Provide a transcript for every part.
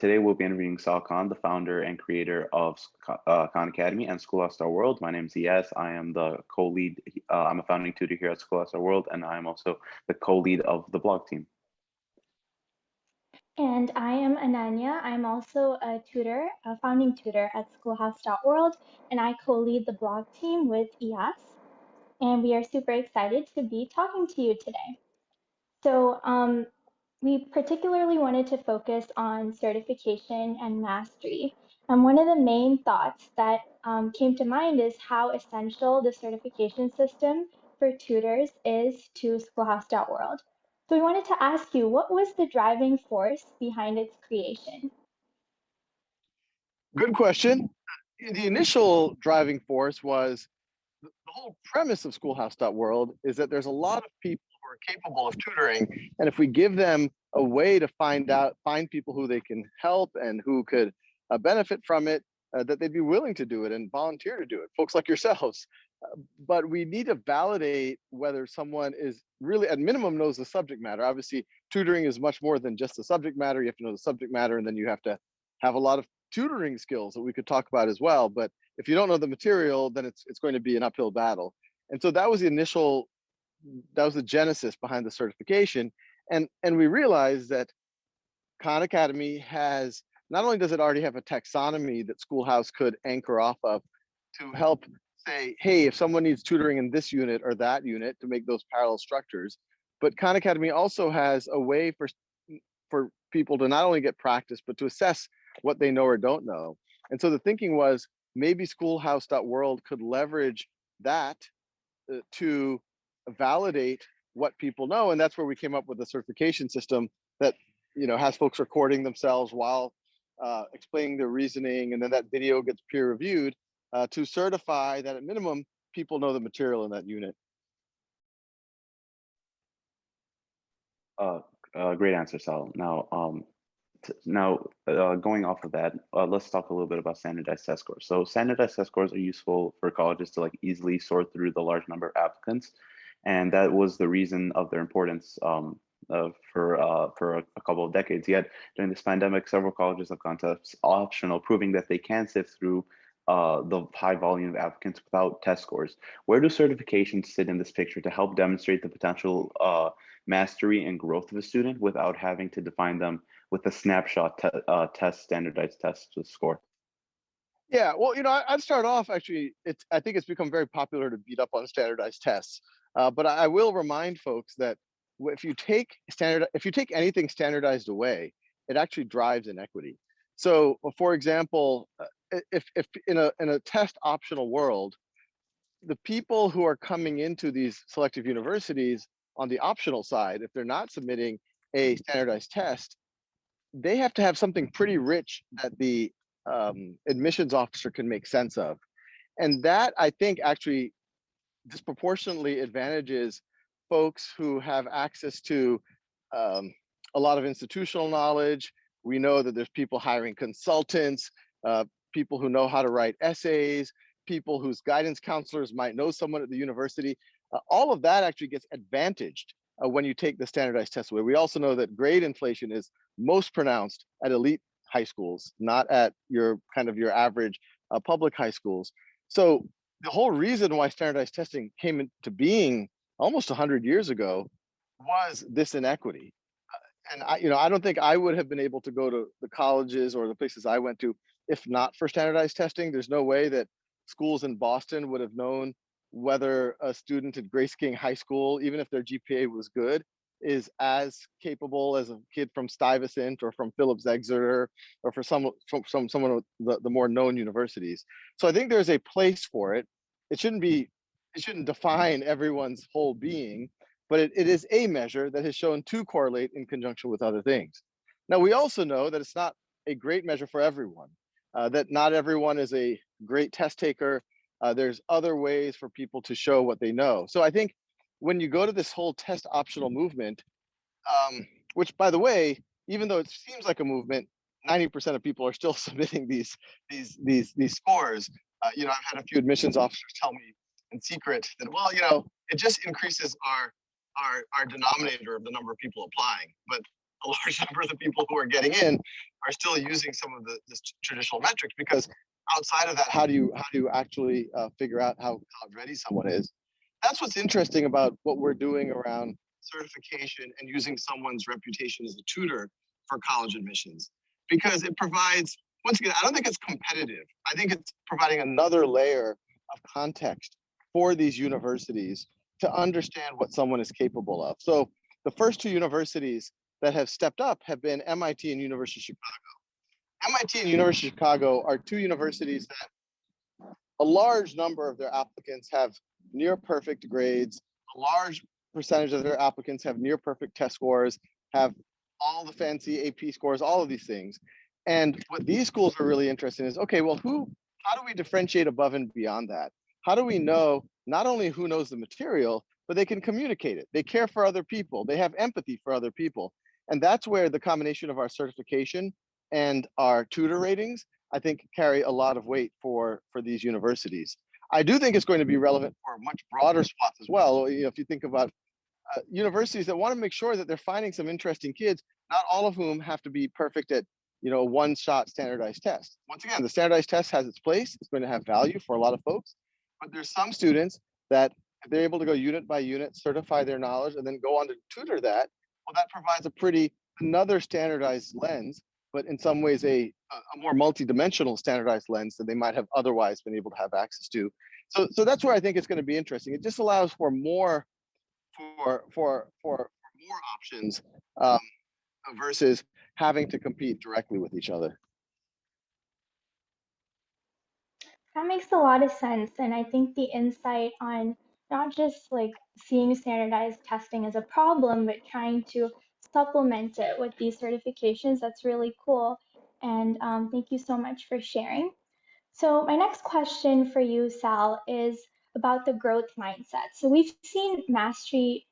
Today we'll be interviewing Sal Khan, the founder and creator of Khan Academy and schoolhouse.world. My name is Iyas. I am the co-lead. I'm a founding tutor here at schoolhouse.world, and I'm also the co-lead of the blog team. And I am Ananyaa. I'm also a tutor, a founding tutor at schoolhouse.world, and I co-lead the blog team with Iyas. And we are super excited to be talking to you today. So we particularly wanted to focus on certification and mastery. And one of the main thoughts that came to mind is how essential the certification system for tutors is to schoolhouse.world. So we wanted to ask you, what was the driving force behind its creation? Good question. The initial driving force was the whole premise of schoolhouse.world is that there's a lot of people who are capable of tutoring. And if we give them a way to find people who they can help and who could benefit from it, that they'd be willing to do it and volunteer to do it, folks like yourselves. But we need to validate whether someone is really, at minimum, knows the subject matter. Obviously, tutoring is much more than just the subject matter. You have to know the subject matter, and then you have to have a lot of tutoring skills that we could talk about as well. But if you don't know the material, then it's going to be an uphill battle. And so that was the genesis behind the certification. And we realized that Khan Academy has, not only does it already have a taxonomy that Schoolhouse could anchor off of to help say, hey, if someone needs tutoring in this unit or that unit to make those parallel structures, but Khan Academy also has a way for people to not only get practice, but to assess what they know or don't know. And so the thinking was maybe schoolhouse.world could leverage that to validate what people know. And that's where we came up with a certification system that has folks recording themselves while explaining their reasoning, and then that video gets peer reviewed to certify that at minimum people know the material in that unit. Great answer, Sal. Now, going off of that, let's talk a little bit about standardized test scores. So standardized test scores are useful for colleges to easily sort through the large number of applicants, and that was the reason of their importance for a couple of decades. Yet during this pandemic, several colleges have gone to optional, proving that they can sift through the high volume of applicants without test scores. Where do certifications sit in this picture to help demonstrate the potential mastery and growth of a student without having to define them with a snapshot standardized test to score? Yeah, well, I'd start off actually. I think it's become very popular to beat up on standardized tests, but I will remind folks that if you take anything standardized away, it actually drives inequity. So, for example, if in a test optional world, the people who are coming into these selective universities on the optional side, if they're not submitting a standardized test, they have to have something pretty rich that the admissions officer can make sense of. And that, I think, actually disproportionately advantages folks who have access to a lot of institutional knowledge. We know that there's people hiring consultants, people who know how to write essays, people whose guidance counselors might know someone at the university. All of that actually gets advantaged when you take the standardized test away. We also know that grade inflation is most pronounced at elite high schools, not at your average public high schools. So the whole reason why standardized testing came into being almost 100 years ago was this inequity. And I don't think I would have been able to go to the colleges or the places I went to if not for standardized testing. There's no way that schools in Boston would have known whether a student at Grace King High School, even if their GPA was good, is as capable as a kid from Stuyvesant or from Phillips Exeter or from someone of the more known universities. So I think there's a place for it. It shouldn't define everyone's whole being, but it is a measure that has shown to correlate in conjunction with other things. Now, we also know that it's not a great measure for everyone, that not everyone is a great test taker. There's other ways for people to show what they know. So I think when you go to this whole test optional movement, which, by the way, even though it seems like a movement, 90% of people are still submitting these scores. I've had a few admissions officers tell me in secret that, well, it just increases our denominator of the number of people applying, but a large number of the people who are getting in are still using some of this traditional metrics, because outside of that, how do you actually figure out how ready someone is? That's what's interesting about what we're doing around certification and using someone's reputation as a tutor for college admissions, because it provides, once again, I don't think it's competitive. I think it's providing another layer of context for these universities to understand what someone is capable of. So the first two universities that have stepped up have been MIT and University of Chicago. MIT and University of Chicago are two universities that a large number of their applicants have near perfect grades. A large percentage of their applicants have near perfect test scores, have all the fancy AP scores, all of these things. And what these schools are really interested in is, okay, well, how do we differentiate above and beyond that? How do we know not only who knows the material, but they can communicate it? They care for other people. They have empathy for other people. And that's where the combination of our certification and our tutor ratings, I think, carry a lot of weight for these universities. I do think it's going to be relevant for much broader swaths as well. You know, if you think about universities that want to make sure that they're finding some interesting kids, not all of whom have to be perfect at, you know, a one-shot standardized test. Once again, the standardized test has its place. It's going to have value for a lot of folks, but there's some students that if they're able to go unit by unit, certify their knowledge, and then go on to tutor that, well, that provides another standardized lens, but in some ways a more multi-dimensional standardized lens than they might have otherwise been able to have access to. So that's where I think it's going to be interesting. It just allows for more options versus having to compete directly with each other. That makes a lot of sense. And I think the insight on not just like seeing standardized testing as a problem, but trying to supplement it with these certifications, that's really cool. And thank you so much for sharing. So my next question for you, Sal, is about the growth mindset. So we've seen mastery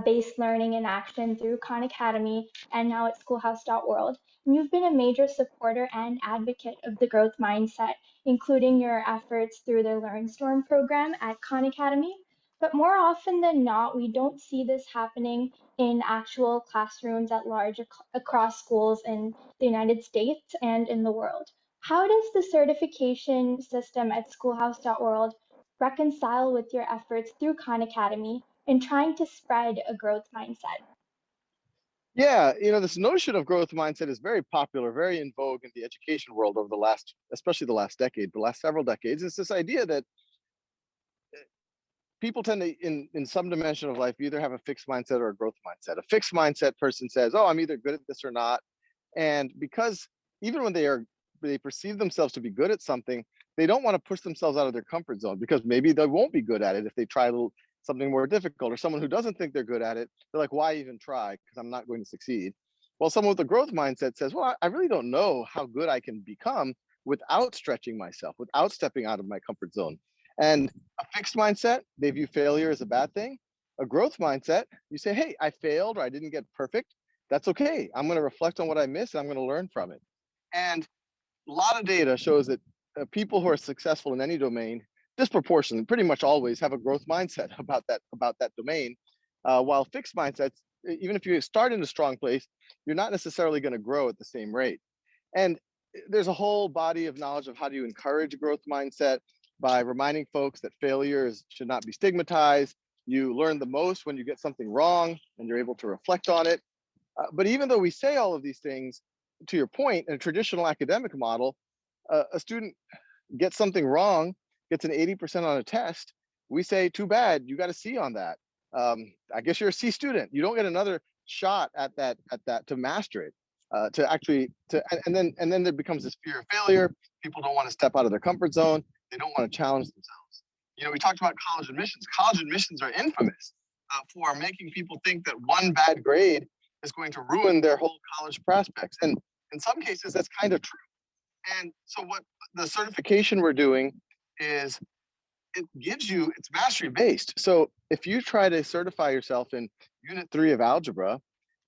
based learning in action through Khan Academy and now at schoolhouse.world. And you've been a major supporter and advocate of the growth mindset, including your efforts through the LearnStorm program at Khan Academy. But more often than not, we don't see this happening in actual classrooms at large across schools in the United States and in the world. How does the certification system at schoolhouse.world reconcile with your efforts through Khan Academy in trying to spread a growth mindset? Yeah, you know, this notion of growth mindset is very popular, very in vogue in the education world over the last, especially the last decade, the last several decades. It's this idea that people tend to, in some dimension of life, either have a fixed mindset or a growth mindset. A fixed mindset person says, oh, I'm either good at this or not. And because even when they perceive themselves to be good at something, they don't want to push themselves out of their comfort zone, because maybe they won't be good at it if they try something more difficult. Or someone who doesn't think they're good at it, they're like, why even try? Because I'm not going to succeed. Well, someone with a growth mindset says, well, I really don't know how good I can become without stretching myself, without stepping out of my comfort zone. And a fixed mindset, they view failure as a bad thing. A growth mindset, you say, hey, I failed or I didn't get perfect. That's okay. I'm going to reflect on what I missed and I'm going to learn from it. And a lot of data shows that people who are successful in any domain disproportionately, pretty much always, have a growth mindset about that domain. While fixed mindsets, even if you start in a strong place, you're not necessarily going to grow at the same rate. And there's a whole body of knowledge of how do you encourage a growth mindset by reminding folks that failures should not be stigmatized. You learn the most when you get something wrong and you're able to reflect on it. But even though we say all of these things, to your point, in a traditional academic model, a student gets something wrong, gets an 80% on a test, we say, too bad, you got a C on that. I guess you're a C student. You don't get another shot at that to master it. And then there becomes this fear of failure. People don't want to step out of their comfort zone. They don't want to challenge themselves. You know, we talked about college admissions. College admissions are infamous for making people think that one bad grade is going to ruin their whole college prospects. And in some cases, that's kind of true. And so what the certification we're doing is it's mastery based. So if you try to certify yourself in unit 3 of algebra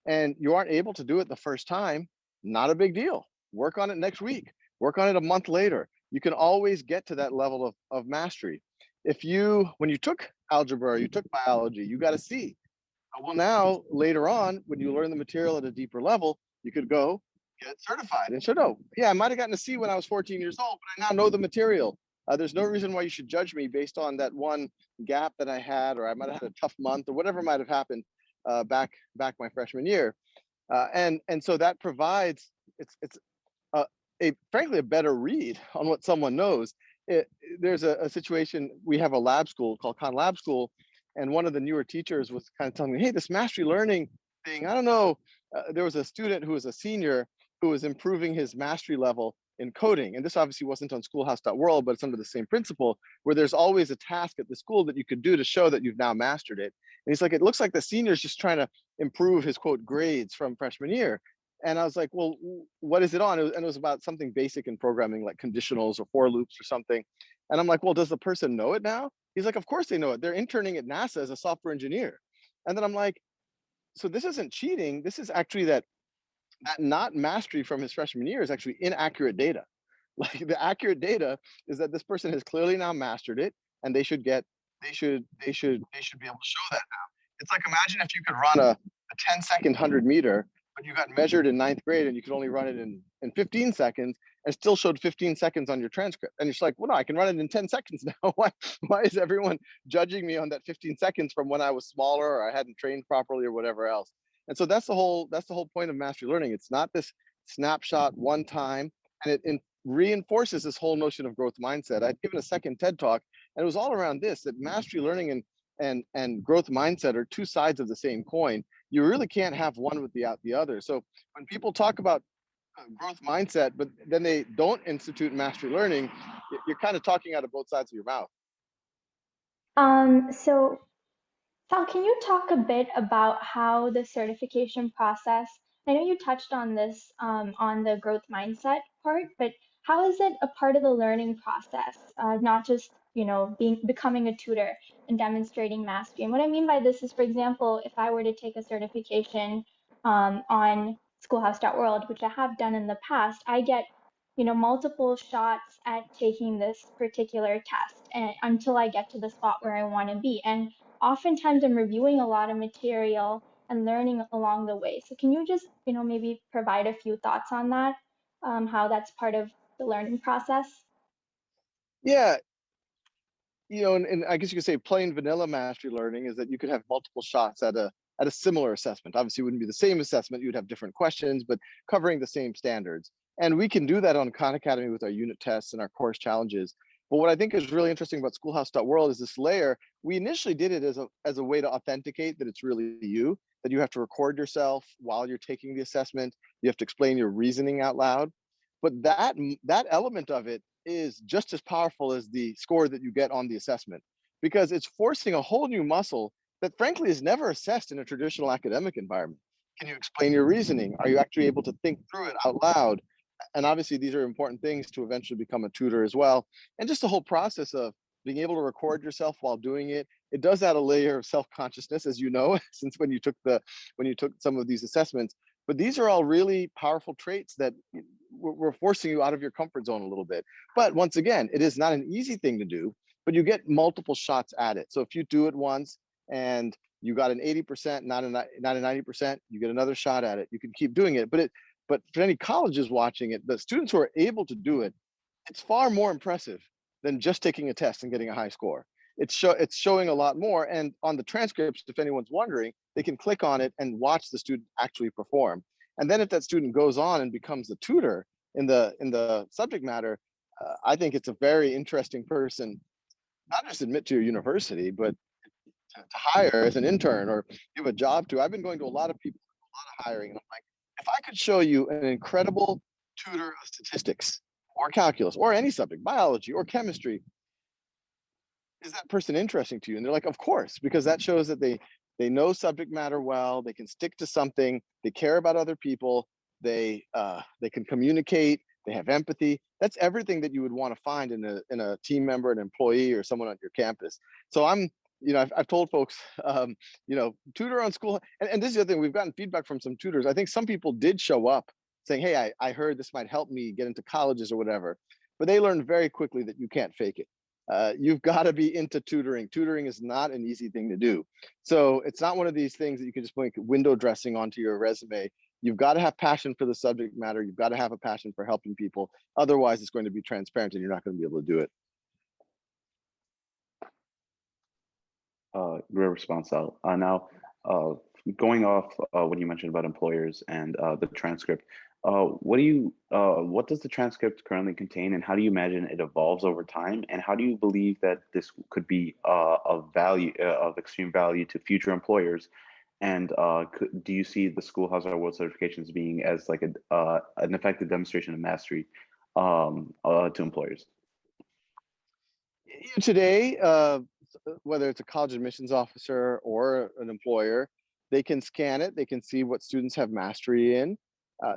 and you aren't able to do it the first time, not a big deal. Work on it next week. Work on it a month later. You can always get to that level of mastery. When you took algebra, or you took biology, you got a C. Well, now later on, when you learn the material at a deeper level, you could go get certified. And so, no, yeah, I might have gotten a C when I was 14 years old, but I now know the material. There's no reason why you should judge me based on that one gap that I had, or I might have had a tough month, or whatever might have happened back my freshman year. And so that provides it's a frankly a better read on what someone knows. There's a situation, we have a lab school called Khan Lab School, and one of the newer teachers was kind of telling me, hey, this mastery learning thing, I don't know. There was a student who was a senior who was improving his mastery level in coding. And this obviously wasn't on schoolhouse.world, but it's under the same principle, where there's always a task at the school that you could do to show that you've now mastered it. And he's like, it looks like the senior's just trying to improve his quote grades from freshman year. And I was like, well, what is it on? And it was about something basic in programming, like conditionals or for loops or something. And I'm like, well, does the person know it now? He's like, of course they know it. They're interning at NASA as a software engineer. And then I'm like, so this isn't cheating. This is actually that not mastery from his freshman year is actually inaccurate data. Like the accurate data is that this person has clearly now mastered it, and they should be able to show that now. It's like, imagine if you could run a 10-second 100-meter, but you got measured in ninth grade and you could only run it in 15 seconds and still showed 15 seconds on your transcript. And it's like, well, no, I can run it in 10 seconds now. Why is everyone judging me on that 15 seconds from when I was smaller or I hadn't trained properly or whatever else? And so that's the whole point of mastery learning. It's not this snapshot one time, and it reinforces this whole notion of growth mindset. I'd given a second TED talk, and it was all around this, that mastery learning and growth mindset are two sides of the same coin. You really can't have one without the other. So when people talk about growth mindset, but then they don't institute mastery learning, you're kind of talking out of both sides of your mouth. So Sal, can you talk a bit about how the certification process, I know you touched on this on the growth mindset part, but how is it a part of the learning process, not just, becoming a tutor and demonstrating mastery? And what I mean by this is, for example, if I were to take a certification on schoolhouse.world, which I have done in the past, I get, multiple shots at taking this particular test and, until I get to the spot where I want to be. And oftentimes I'm reviewing a lot of material and learning along the way. So can you just, maybe provide a few thoughts on that, how that's part of the learning process? Yeah, and I guess you could say plain vanilla mastery learning is that you could have multiple shots at a similar assessment. Obviously, it wouldn't be the same assessment. You'd have different questions, but covering the same standards. And we can do that on Khan Academy with our unit tests and our course challenges. But what I think is really interesting about schoolhouse.world is this layer. We initially did it as a way to authenticate that it's really you, that you have to record yourself while you're taking the assessment. You have to explain your reasoning out loud. But that element of it is just as powerful as the score that you get on the assessment, because it's forcing a whole new muscle that frankly is never assessed in a traditional academic environment. Can you explain your reasoning? Are you actually able to think through it out loud? And obviously these are important things to eventually become a tutor as well. And just the whole process of being able to record yourself while doing it, it does add a layer of self-consciousness, as you know, since when you took some of these assessments. But these are all really powerful traits that we're forcing you out of your comfort zone a little bit. But once again, it is not an easy thing to do, but you get multiple shots at it. So if you do it once and you got an 80%, not a 90%, you get another shot at it. You can keep doing it. But for any colleges watching it, the students who are able to do it, it's far more impressive than just taking a test and getting a high score. It's showing a lot more. And on the transcripts, if anyone's wondering, they can click on it and watch the student actually perform. And then if that student goes on and becomes the tutor in the subject matter, I think it's a very interesting person, not just admit to your university, but to hire as an intern or give a job to. I've been going to a lot of people, a lot of hiring, and I'm like, if I could show you an incredible tutor of statistics or calculus or any subject, biology or chemistry, is that person interesting to you? And they're like, of course, because that shows that they know subject matter well, they can stick to something, they care about other people, they can communicate, they have empathy. That's everything that you would want to find in a team member, an employee, or someone on your campus. So I've told folks, tutor on school, and this is the other thing, we've gotten feedback from some tutors. I think some people did show up saying, hey, I heard this might help me get into colleges or whatever, but they learned very quickly that you can't fake it. You've got to be into tutoring. Tutoring is not an easy thing to do. So it's not one of these things that you can just put window dressing onto your resume. you've got to have passion for the subject matter. You've got to have a passion for helping people. Otherwise, it's going to be transparent and you're not going to be able to do it. Great response, Sal. Now, going off what you mentioned about employers and the transcript, what does the transcript currently contain, and how do you imagine it evolves over time? And how do you believe that this could be of value, of extreme value to future employers? And do you see the Schoolhouse.world certifications being as like an effective demonstration of mastery to employers? Today, whether it's a college admissions officer or an employer, they can scan it. They can see what students have mastery in.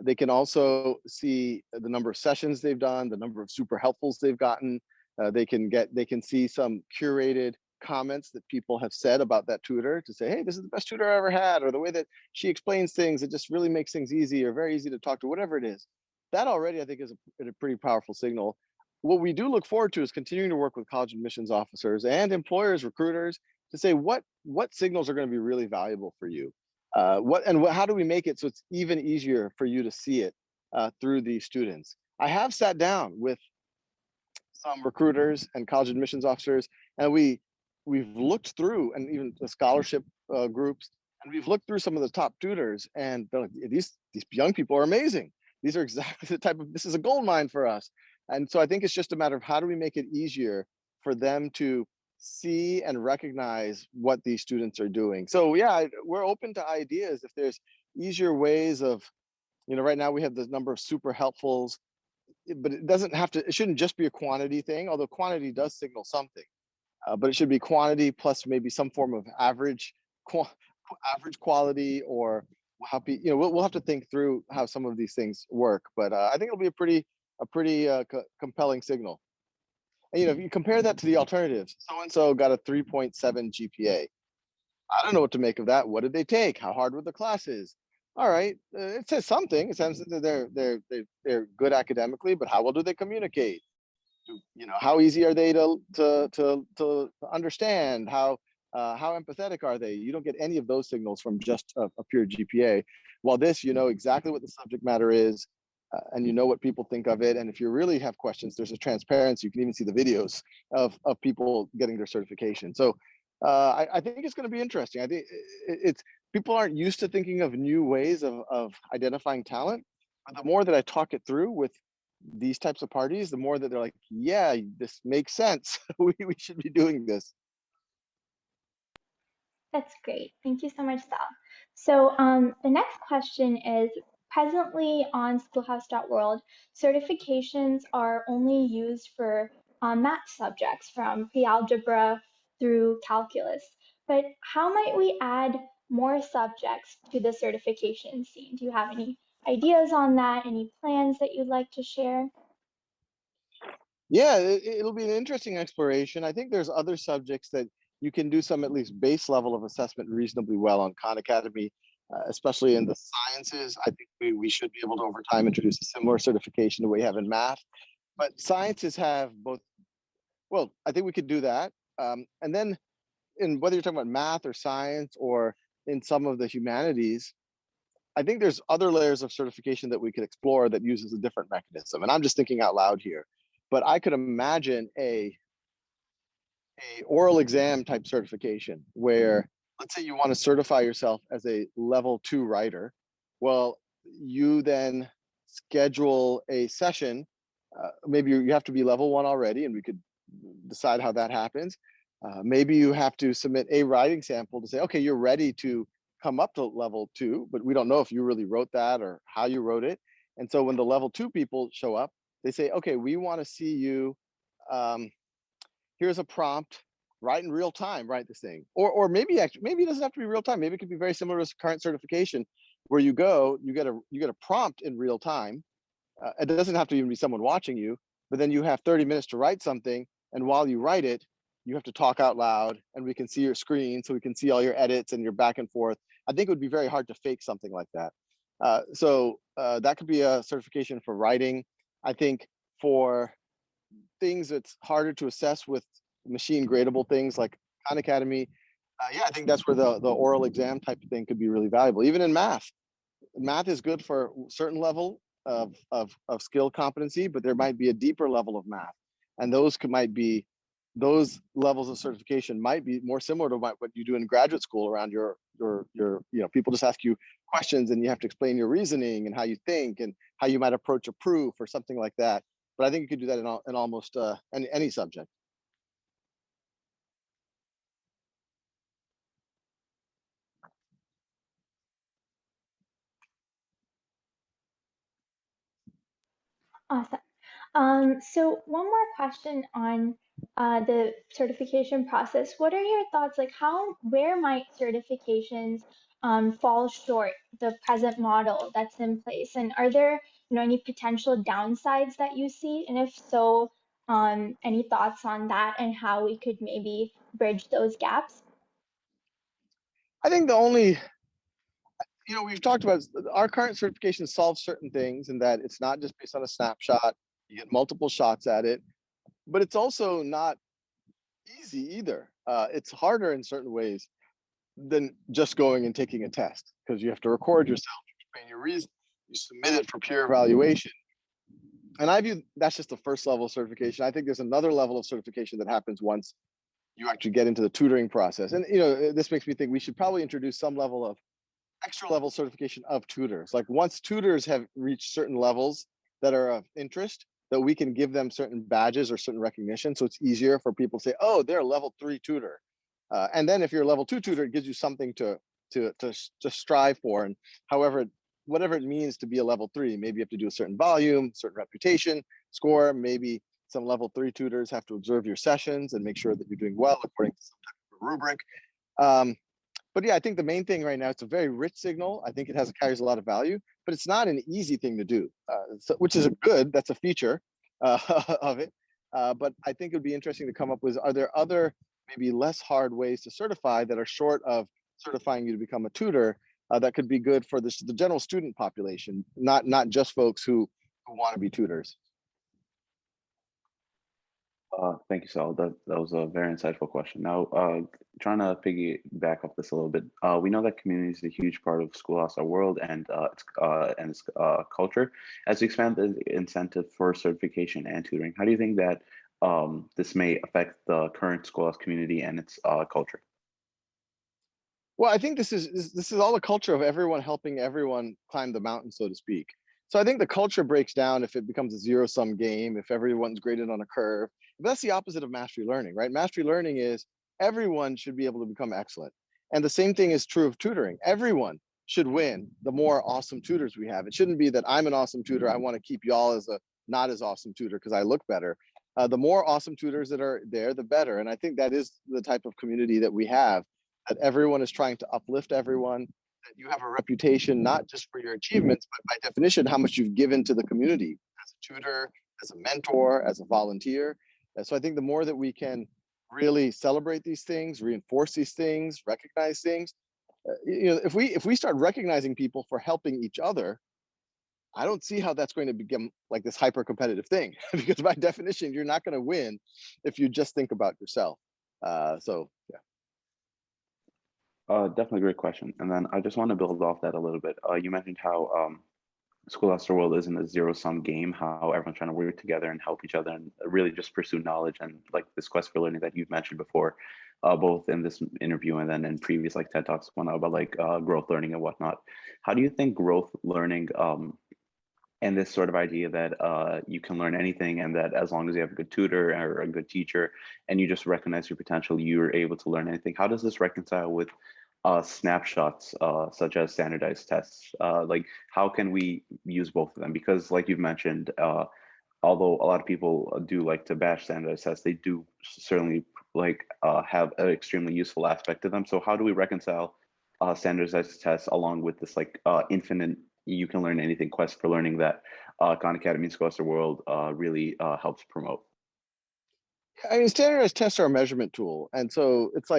They can also see the number of sessions they've done, the number of super helpfuls they've gotten. They can see some curated comments that people have said about that tutor to say, hey, this is the best tutor I ever had, or the way that she explains things, it just really makes things easy or very easy to talk to, whatever it is. That already, I think, is a pretty powerful signal. What we do look forward to is continuing to work with college admissions officers and employers, recruiters, to say what signals are going to be really valuable for you. How do we make it so it's even easier for you to see it through these students? I have sat down with some recruiters and college admissions officers, and we've looked through, and even the scholarship groups, and we've looked through some of the top tutors, and they're like, these young people are amazing. These are exactly the type of, this is a gold mine for us. And so I think it's just a matter of how do we make it easier for them to see and recognize what these students are doing. So yeah, we're open to ideas. If there's easier ways of, right now we have the number of super helpfuls, but it shouldn't just be a quantity thing, although quantity does signal something. But it should be quantity plus maybe some form of average quality, or we'll have to think through how some of these things work. But I think it'll be a pretty compelling signal. And if you compare that to the alternatives, so and so got a 3.7 GPA. I don't know what to make of that. What did they take? How hard were the classes? All right, it says something. It says that they're good academically, but how well do they communicate? How easy are they to understand? How empathetic are they? You don't get any of those signals from just a pure GPA. While this, you know exactly what the subject matter is, and you know what people think of it. And if you really have questions, there's a transparency. You can even see the videos of people getting their certification. So I think it's going to be interesting. I think it's people aren't used to thinking of new ways of identifying talent. But the more that I talk it through with these types of parties, the more that they're like, yeah, this makes sense. we should be doing this. That's great. Thank you so much, Sal. So the next question is, presently on schoolhouse.world, certifications are only used for math subjects from pre-algebra through calculus. But how might we add more subjects to the certification scene? Do you have any ideas on that? Any plans that you'd like to share? Yeah, it'll be an interesting exploration. I think there's other subjects that you can do some at least base level of assessment reasonably well on Khan Academy, especially in the sciences. I think we should be able to over time introduce a similar certification to what we have in math. But sciences have both, well, I think we could do that. And then in whether you're talking about math or science or in some of the humanities, I think there's other layers of certification that we could explore that uses a different mechanism. And I'm just thinking out loud here. But I could imagine a oral exam type certification where, let's say you want to certify yourself as a level 2 writer. Well, you then schedule a session. Maybe you have to be level 1 already, and we could decide how that happens. Maybe you have to submit a writing sample to say, okay, you're ready to come up to level 2, but we don't know if you really wrote that or how you wrote it. And so when the level 2 people show up, they say, okay, we want to see you. Here's a prompt, write in real time, write this thing. Or maybe it doesn't have to be real time. Maybe it could be very similar to current certification, where you get a prompt in real time. It doesn't have to even be someone watching you, but then you have 30 minutes to write something. And while you write it, you have to talk out loud, and we can see your screen, so we can see all your edits and your back and forth. I think it would be very hard to fake something like that. So that could be a certification for writing. I think for things that's harder to assess with machine gradable things like Khan Academy, I think that's where the oral exam type of thing could be really valuable. Even in math, math is good for a certain level of skill competency, but there might be a deeper level of math, and those levels of certification might be more similar to what you do in graduate school around your people just ask you questions and you have to explain your reasoning and how you think and how you might approach a proof or something like that. But I think you could do that in almost any subject. Awesome. So one more question on the certification process. What are your thoughts? Like, where might certifications fall short the present model that's in place? And are there, any potential downsides that you see? And if so, any thoughts on that and how we could maybe bridge those gaps? I think the only, we've talked about our current certification solves certain things, and that it's not just based on a snapshot. You get multiple shots at it, but it's also not easy either. It's harder in certain ways than just going and taking a test, because you have to record yourself, you explain your reason, you submit it for peer evaluation. And I view that's just the first level of certification. I think there's another level of certification that happens once you actually get into the tutoring process. And this makes me think we should probably introduce some level of extra level certification of tutors. Like once tutors have reached certain levels that are of interest, that we can give them certain badges or certain recognition. So it's easier for people to say, oh, they're a level 3 tutor. And then if you're a level 2 tutor, it gives you something to strive for. And whatever it means to be a level 3, maybe you have to do a certain volume, certain reputation score. Maybe some level 3 tutors have to observe your sessions and make sure that you're doing well according to some type of rubric. But yeah, I think the main thing right now, it's a very rich signal. I think it carries a lot of value, but it's not an easy thing to do, which is that's a feature of it. But I think it would be interesting to come up with, are there other maybe less hard ways to certify that are short of certifying you to become a tutor, that could be good for the general student population, not just folks who want to be tutors. Thank you, Sal. That was a very insightful question. Now, trying to piggyback off this a little bit, we know that community is a huge part of schoolhouse.world and its culture. As we expand the incentive for certification and tutoring, how do you think that this may affect the current schoolhouse community and its culture? Well, I think this is all a culture of everyone helping everyone climb the mountain, so to speak. So I think the culture breaks down if it becomes a zero-sum game, if everyone's graded on a curve. That's the opposite of mastery learning, right? Mastery learning is everyone should be able to become excellent. And the same thing is true of tutoring. Everyone should win the more awesome tutors we have. It shouldn't be that I'm an awesome tutor, I want to keep y'all as a not as awesome tutor because I look better. The more awesome tutors that are there, the better. And I think that is the type of community that we have, that everyone is trying to uplift everyone, that you have a reputation, not just for your achievements, but by definition, how much you've given to the community as a tutor, as a mentor, as a volunteer. And so I think the more that we can really celebrate these things, reinforce these things, recognize things, if we start recognizing people for helping each other, I don't see how that's going to become like this hyper competitive thing, because by definition, you're not going to win if you just think about yourself. So yeah. Definitely a great question. And then I just want to build off that a little bit. You mentioned how schoolhouse.world isn't a zero-sum game, how everyone's trying to work together and help each other and really just pursue knowledge and like this quest for learning that you've mentioned before, both in this interview and then in previous like TED Talks about like growth learning and whatnot. How do you think growth learning and this sort of idea that you can learn anything and that as long as you have a good tutor or a good teacher and you just recognize your potential, you're able to learn anything. How does this reconcile with snapshots such as standardized tests? Like how can we use both of them? Because like you've mentioned, although a lot of people do like to bash standardized tests, they do certainly like have an extremely useful aspect to them. So how do we reconcile standardized tests along with this like infinite you can learn anything quest for learning that Khan Academy and schoolhouse.world really helps promote? I mean, standardized tests are a measurement tool. And so it's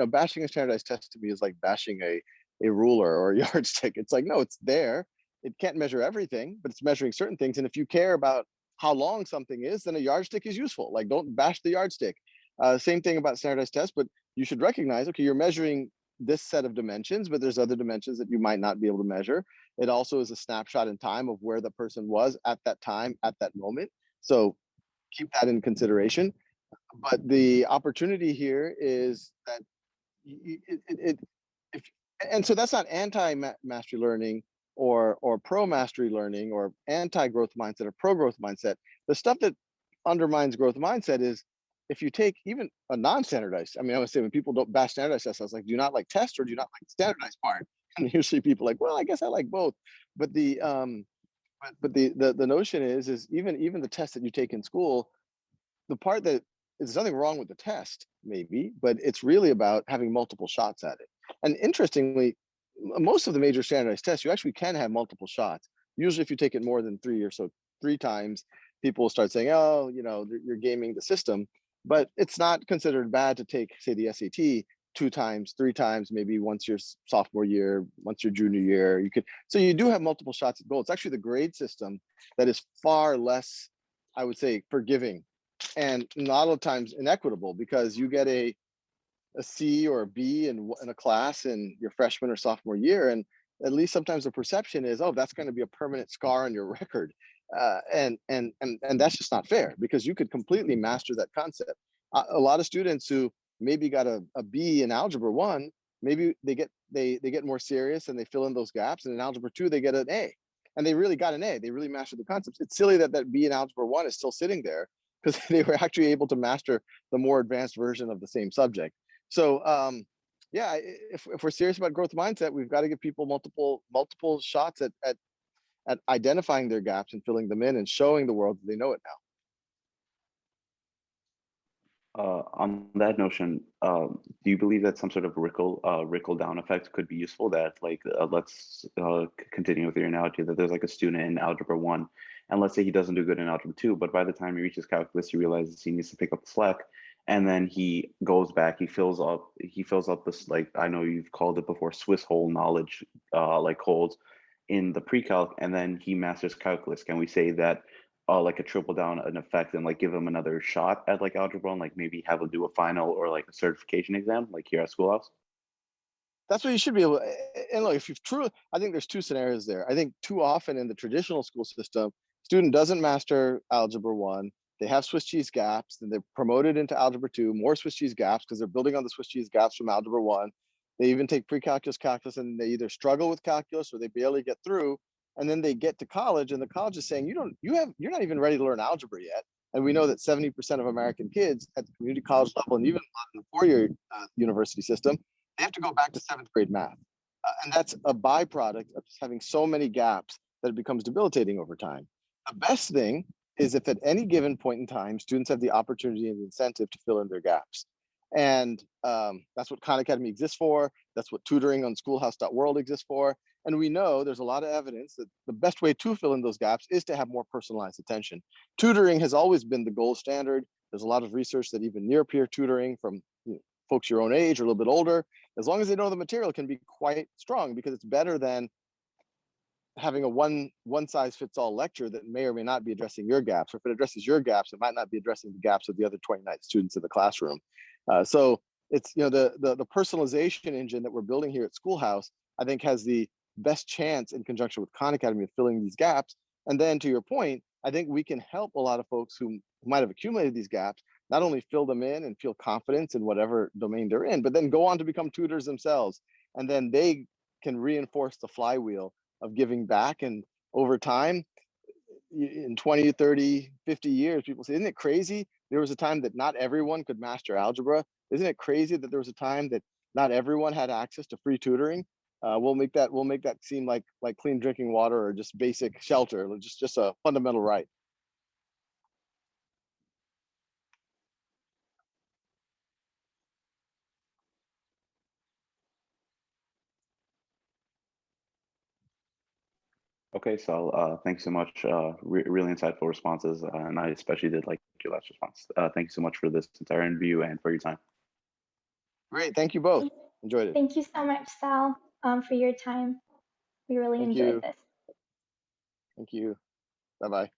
bashing a standardized test to me is like bashing a ruler or a yardstick. It's like, no, it's there. It can't measure everything, but it's measuring certain things. And if you care about how long something is, then a yardstick is useful. Like, don't bash the yardstick. Same thing about standardized tests, but you should recognize, okay, you're measuring this set of dimensions, but there's other dimensions that you might not be able to measure. It also is a snapshot in time of where the person was at that time, at that moment. So keep that in consideration. But the opportunity here is that and so that's not anti-mastery learning or pro-mastery learning or anti-growth mindset or pro-growth mindset. The stuff that undermines growth mindset is if you take even a non-standardized, I mean, I would say when people don't bash standardized tests, I was like, do you not like test or do you not like the standardized part? And usually people are like, well, I guess I like both. But the notion is even the test that you take in school, the part that there's nothing wrong with the test, maybe, but it's really about having multiple shots at it. And interestingly, most of the major standardized tests, you actually can have multiple shots. Usually if you take it more than 3 or so, 3 times, people will start saying, oh, you know, you're gaming the system. But it's not considered bad to take, say, the SAT 2 times, 3 times, maybe once your sophomore year, once your junior year. You could, so you do have multiple shots at goal. It's actually the grade system that is far less, I would say, forgiving and a lot of times inequitable, because you get a C or a B in a class in your freshman or sophomore year, and at least sometimes the perception is, oh, that's going to be a permanent scar on your record, and that's just not fair, because you could completely master that concept. A lot of students who maybe got a B in algebra 1, maybe they get more serious and they fill in those gaps, and in algebra 2 they get an A, and they really got an A. They really mastered the concepts. It's silly that that B in algebra 1 is still sitting there, because they were actually able to master the more advanced version of the same subject. So yeah, if we're serious about growth mindset, we've got to give people multiple shots at identifying their gaps and filling them in and showing the world that they know it now. On that notion, do you believe that some sort of trickle down effect could be useful? That like let's continue with your analogy that there's like a student in algebra 1, and let's say he doesn't do good in algebra 2, but by the time he reaches calculus, he realizes he needs to pick up the slack, and then he goes back, he fills up this, like, I know you've called it before, Swiss hole knowledge, like holes in the pre-calc, and then he masters calculus. Can we say that like a triple down an effect and like give them another shot at like algebra and like maybe have them do a final or like a certification exam like here at Schoolhouse? That's what you should be able to, and look, if you've truly, I think there's 2 scenarios there. I think too often in the traditional school system, student doesn't master algebra 1, they have Swiss cheese gaps, then they're promoted into algebra 2, more Swiss cheese gaps because they're building on the Swiss cheese gaps from algebra 1. They even take pre-calculus, calculus, and they either struggle with calculus or they barely get through. And then they get to college, and the college is saying, you're not even ready to learn algebra yet. And we know that 70% of American kids at the community college level, and even in the 4-year university system, they have to go back to 7th grade math. And that's a byproduct of just having so many gaps that it becomes debilitating over time. The best thing is if at any given point in time, students have the opportunity and the incentive to fill in their gaps. And that's what Khan Academy exists for. That's what tutoring on schoolhouse.world exists for. And we know there's a lot of evidence that the best way to fill in those gaps is to have more personalized attention. Tutoring has always been the gold standard. There's a lot of research that even near peer tutoring from folks your own age or a little bit older, as long as they know the material, can be quite strong, because it's better than having a one size fits all lecture that may or may not be addressing your gaps. Or if it addresses your gaps, it might not be addressing the gaps of the other 29 students in the classroom. So it's, the personalization engine that we're building here at Schoolhouse, I think, has the best chance in conjunction with Khan Academy of filling these gaps. And then to your point, I think we can help a lot of folks who might have accumulated these gaps not only fill them in and feel confidence in whatever domain they're in, but then go on to become tutors themselves. And then they can reinforce the flywheel of giving back. And over time, in 20, 30, 50 years, people say, isn't it crazy? There was a time that not everyone could master algebra. Isn't it crazy that there was a time that not everyone had access to free tutoring? We'll make that seem like clean drinking water or just basic shelter, just a fundamental right. Okay, so thanks so much. Really insightful responses, and I especially did like your last response. Thank you so much for this entire interview and for your time. Great, thank you both. Enjoyed it. Thank you so much, Sal, for your time. We really Thank enjoyed you. this. Thank you. Bye-bye.